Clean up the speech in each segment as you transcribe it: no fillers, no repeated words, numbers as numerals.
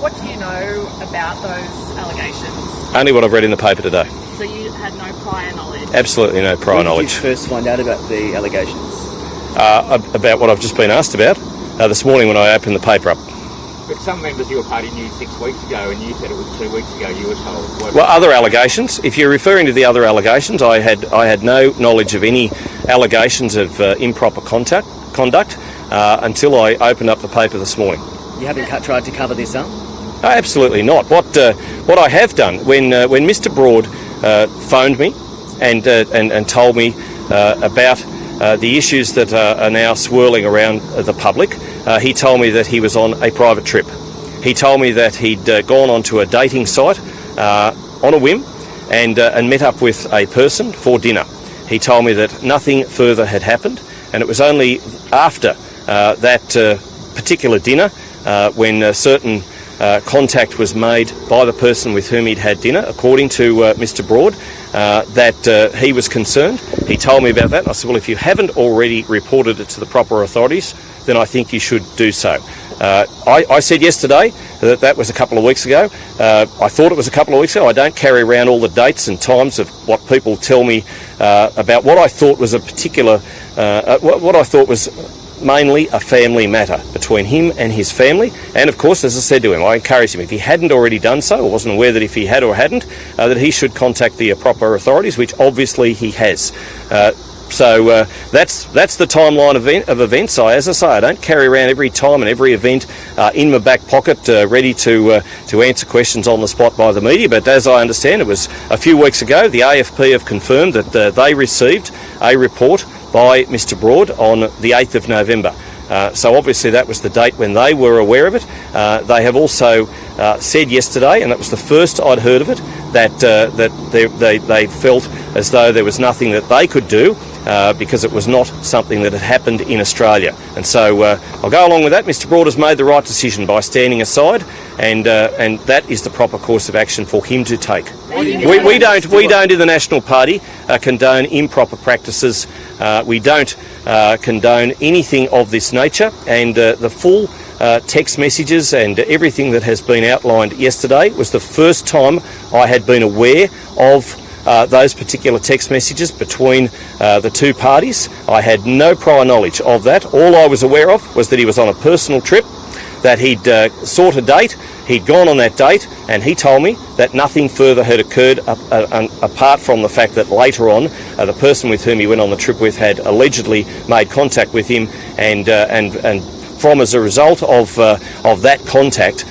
What do you know about those allegations? Only what I've read in the paper today. So you had no prior knowledge? Absolutely no prior knowledge. When did you first find out about the allegations? About what I've just been asked about this morning when I opened the paper up. But some members of your party knew 6 weeks ago, and you said it was 2 weeks ago you were told. Well, other allegations. If you're referring to the other allegations, I had no knowledge of any allegations of improper conduct until I opened up the paper this morning. You haven't tried to cover this up? Absolutely not. What I have done when Mr. Broad phoned me and told me about the issues that are now swirling around the public, he told me that he was on a private trip. He told me that he'd gone onto a dating site on a whim and met up with a person for dinner. He told me that nothing further had happened, and it was only after that particular dinner when certain contact was made by the person with whom he'd had dinner, according to Mr. Broad, that he was concerned. He told me about that, and I said, well, if you haven't already reported it to the proper authorities, then I think you should do so. I said yesterday that was a couple of weeks ago. I thought it was a couple of weeks ago. I don't carry around all the dates and times of what people tell me about what I thought was a particular, what I thought was mainly a family matter between him and his family. And of course, as I said to him, I encouraged him, if he hadn't already done so, or wasn't aware that if he had or hadn't, that he should contact the proper authorities, which obviously he has. So that's the timeline of events. As I say, I don't carry around every time and every event in my back pocket, ready to answer questions on the spot by the media. But as I understand, it was a few weeks ago, the AFP have confirmed that they received a report by Mr. Broad on the 8th of November. So obviously that was the date when they were aware of it. They have also said yesterday, and that was the first I'd heard of it, that they felt as though there was nothing that they could do because it was not something that had happened in Australia. And so I'll go along with that. Mr. Broad has made the right decision by standing aside, and that is the proper course of action for him to take. We don't in the National Party condone improper practices. We don't condone anything of this nature, and the full text messages and everything that has been outlined yesterday was the first time I had been aware of those particular text messages between the two parties. I had no prior knowledge of that. All I was aware of was that he was on a personal trip, that he'd sought a date, he'd gone on that date, and he told me that nothing further had occurred apart from the fact that later on the person with whom he went on the trip with had allegedly made contact with him, and from as a result of that contact,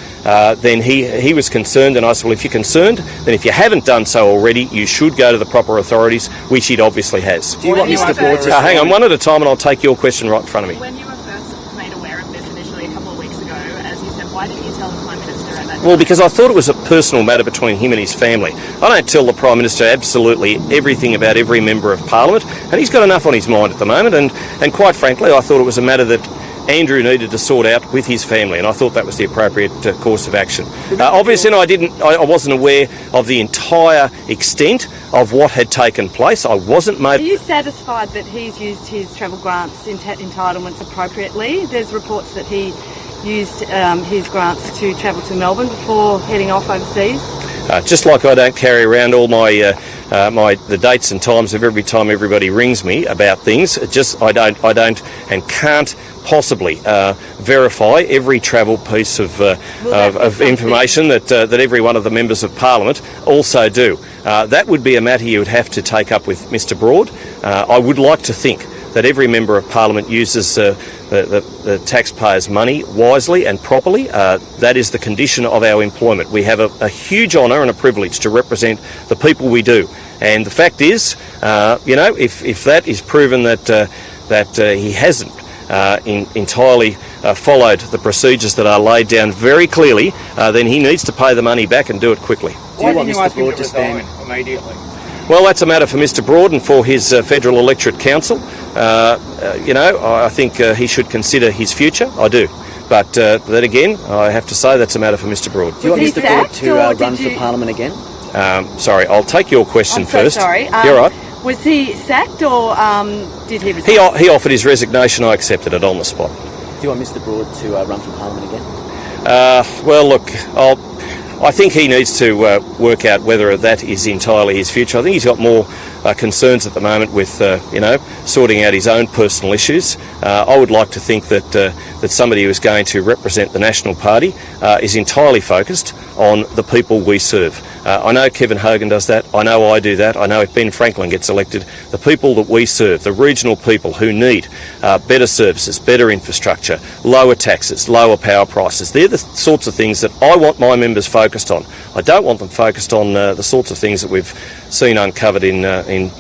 then he was concerned, and I said, well, if you're concerned, then if you haven't done so already, you should go to the proper authorities, which he obviously has. Do you want Mr. Broad to... hang on, one at a time, and I'll take your question right in front of me. When you were first made aware of this initially a couple of weeks ago, as you said, why didn't you tell the Prime Minister at that time? Well, because I thought it was a personal matter between him and his family. I don't tell the Prime Minister absolutely everything about every member of Parliament, and he's got enough on his mind at the moment, and quite frankly, I thought it was a matter that Andrew needed to sort out with his family, and I thought that was the appropriate course of action. Obviously, I wasn't aware of the entire extent of what had taken place. I wasn't made... Are you satisfied that he's used his travel grants entitlements appropriately? There's reports that he used his grants to travel to Melbourne before heading off overseas. Just like I don't carry around all my the dates and times of every time everybody rings me about things, I don't and can't possibly verify every travel piece of information that every one of the members of Parliament also do. That would be a matter you would have to take up with Mr. Broad. I would like to think that every member of Parliament uses the taxpayers' money wisely and properly. That is the condition of our employment. We have a huge honour and a privilege to represent the people we do. And the fact is, if that is proven that he hasn't entirely followed the procedures that are laid down very clearly, then he needs to pay the money back and do it quickly. Why didn't you ask him to resign immediately? Well, that's a matter for Mr. Broad and for his Federal Electorate Council. I think he should consider his future. I do. But then again, I have to say that's a matter for Mr. Broad. Do you want Mr. Broad to run for Parliament again? Sorry, I'll take your question first. Sorry. You're right. Was he sacked or did he resign? He offered his resignation. I accepted it on the spot. Do you want Mr. Broad to run for Parliament again? Well, look, I think he needs to work out whether that is entirely his future. I think he's got more concerns at the moment with, sorting out his own personal issues. I would like to think that somebody who is going to represent the National Party is entirely focused on the people we serve. I know Kevin Hogan does that. I know I do that. I know if Ben Franklin gets elected, the people that we serve, the regional people who need better services, better infrastructure, lower taxes, lower power prices, they're the sorts of things that I want my members focused on. I don't want them focused on the sorts of things that we've seen uncovered in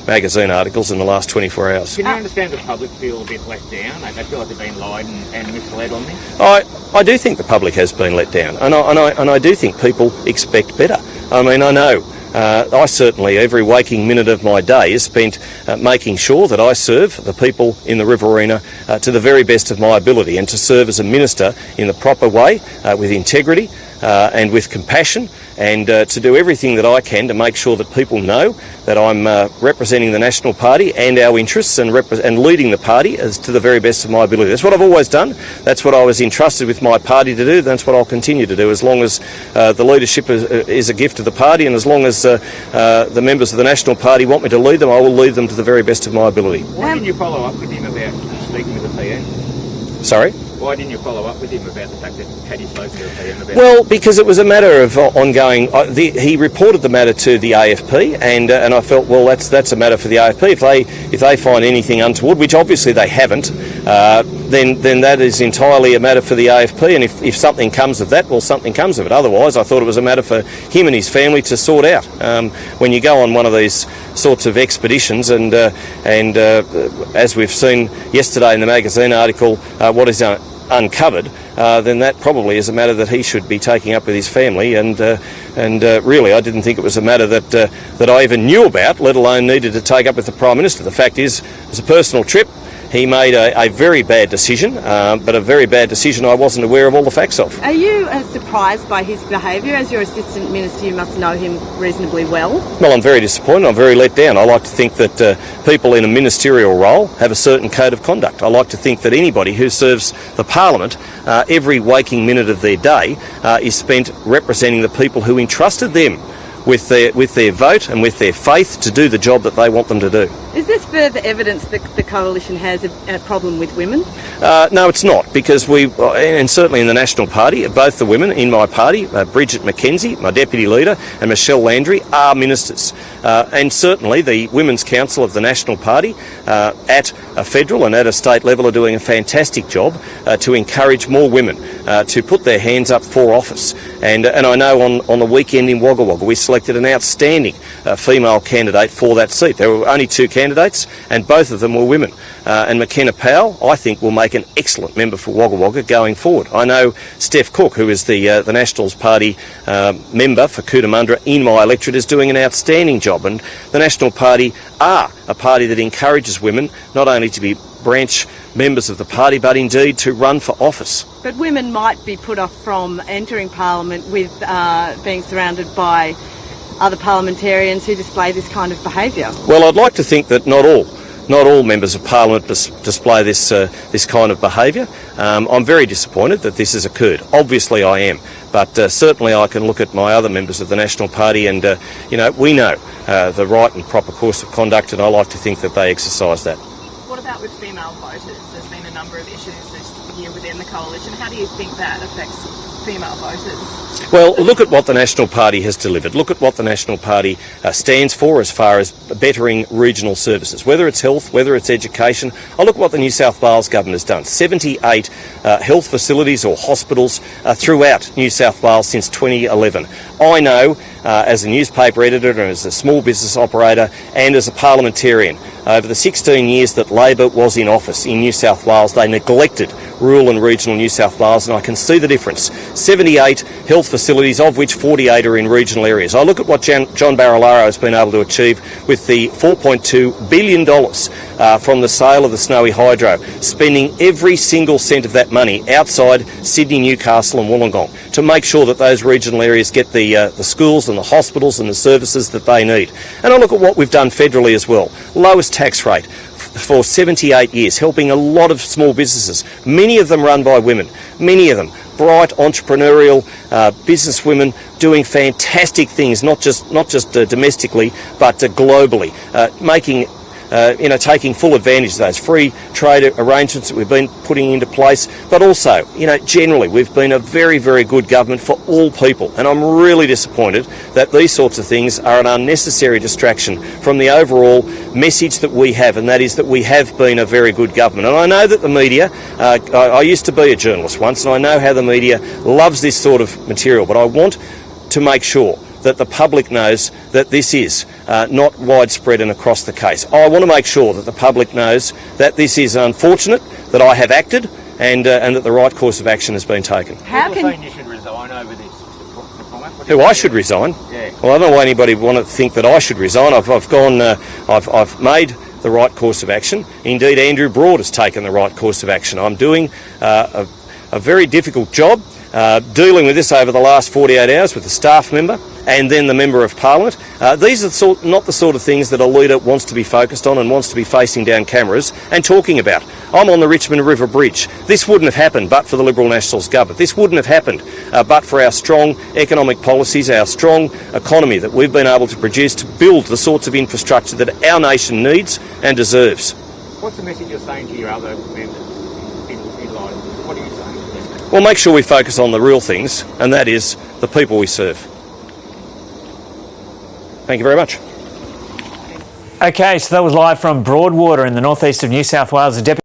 magazine articles in the last 24 hours. Can you understand the public feel a bit let down? They feel like they've been lied and misled on this? I do think the public has been let down, and I do think people expect better. I mean, I know. I certainly, every waking minute of my day is spent making sure that I serve the people in the Riverina to the very best of my ability, and to serve as a minister in the proper way, with integrity and with compassion, and to do everything that I can to make sure that people know that I'm representing the National Party and our interests, and leading the party as to the very best of my ability. That's what I've always done. That's what I was entrusted with my party to do. That's what I'll continue to do as long as the leadership is a gift of the party, and as long as the members of the National Party want me to lead them, I will lead them to the very best of my ability. Why didn't you follow up with him about speaking with the PM? Sorry? Why didn't you follow up with him about the fact that had he spoken to the PM about Well, because it was a matter of ongoing. He reported the matter to the AFP, and I felt, well, that's a matter for the AFP. If they find anything untoward, which obviously they haven't, then that is entirely a matter for the AFP. And if something comes of that, well, something comes of it. Otherwise, I thought it was a matter for him and his family to sort out. When you go on one of these sorts of expeditions, and as we've seen yesterday in the magazine article, what is uncovered, then that probably is a matter that he should be taking up with his family, and really I didn't think it was a matter that I even knew about, let alone needed to take up with the Prime Minister. The fact is, it was a personal trip. He made a very bad decision, but a very bad decision I wasn't aware of all the facts of. Are you surprised by his behaviour? As your Assistant Minister, you must know him reasonably well. Well, I'm very disappointed. I'm very let down. I like to think that people in a ministerial role have a certain code of conduct. I like to think that anybody who serves the Parliament, every waking minute of their day is spent representing the people who entrusted them with their vote and with their faith to do the job that they want them to do. Is this further evidence that the Coalition has a problem with women? No, it's not, because and certainly in the National Party, both the women in my party, Bridget McKenzie, my Deputy Leader, and Michelle Landry, are ministers. And certainly the Women's Council of the National Party at a federal and at a state level are doing a fantastic job to encourage more women to put their hands up for office. And I know on the weekend in Wagga Wagga we selected an outstanding female candidate for that seat. There were only two candidates, and both of them were women. And McKenna Powell, I think, will make an excellent member for Wagga Wagga going forward. I know Steph Cook, who is the Nationals Party member for Cootamundra in my electorate, is doing an outstanding job. And the National Party are a party that encourages women not only to be branch members of the party, but indeed to run for office. But women might be put off from entering Parliament with being surrounded by other parliamentarians who display this kind of behaviour. Well, I'd like to think that not all members of Parliament display this kind of behaviour. I'm very disappointed that this has occurred. Obviously I am, but certainly I can look at my other members of the National Party and, we know the right and proper course of conduct, and I like to think that they exercise that. What about with female voters? There's been a number of issues this year within the Coalition. How do you think that affects female voters? Well, look at what the National Party has delivered. Look at what the National Party stands for as far as bettering regional services, whether it's health, whether it's education. I look at what the New South Wales government has done. 78 health facilities or hospitals throughout New South Wales since 2011. I know, as a newspaper editor and as a small business operator and as a parliamentarian, over the 16 years that Labor was in office in New South Wales, they neglected rural and regional New South Wales, and I can see the difference. 78 health facilities, of which 48 are in regional areas. I look at what John Barilaro has been able to achieve with the $4.2 billion from the sale of the Snowy Hydro, spending every single cent of that money outside Sydney, Newcastle and Wollongong to make sure that those regional areas get the schools and the hospitals and the services that they need. And I look at what we've done federally as well. Lowest tax rate for 78 years, helping a lot of small businesses, many of them run by women, many of them bright, entrepreneurial businesswomen doing fantastic things, not just domestically, but globally, making taking full advantage of those free trade arrangements that we've been putting into place, but also, generally we've been a very, very good government for all people, and I'm really disappointed that these sorts of things are an unnecessary distraction from the overall message that we have, and that is that we have been a very good government. And I know that the media, I used to be a journalist once, and I know how the media loves this sort of material, but I want to make sure that the public knows that this is not widespread and across the case. I want to make sure that the public knows that this is unfortunate, that I have acted, and that the right course of action has been taken. People are saying you should resign over this. McCormack. Who, I should resign? Yeah. Well, I don't know why anybody want to think that I should resign. I've made the right course of action. Indeed, Andrew Broad has taken the right course of action. I'm doing a very difficult job dealing with this over the last 48 hours with the staff member and then the Member of Parliament. These are not the sort of things that a leader wants to be focused on and wants to be facing down cameras and talking about. I'm on the Richmond River Bridge. This wouldn't have happened but for the Liberal Nationals government. This wouldn't have happened but for our strong economic policies, our strong economy that we've been able to produce to build the sorts of infrastructure that our nation needs and deserves. What's the message you're saying to your other members in line? What are you saying to them? Well, make sure we focus on the real things, and that is the people we serve. Thank you very much. Okay, so that was live from Broadwater in the northeast of New South Wales. The Deputy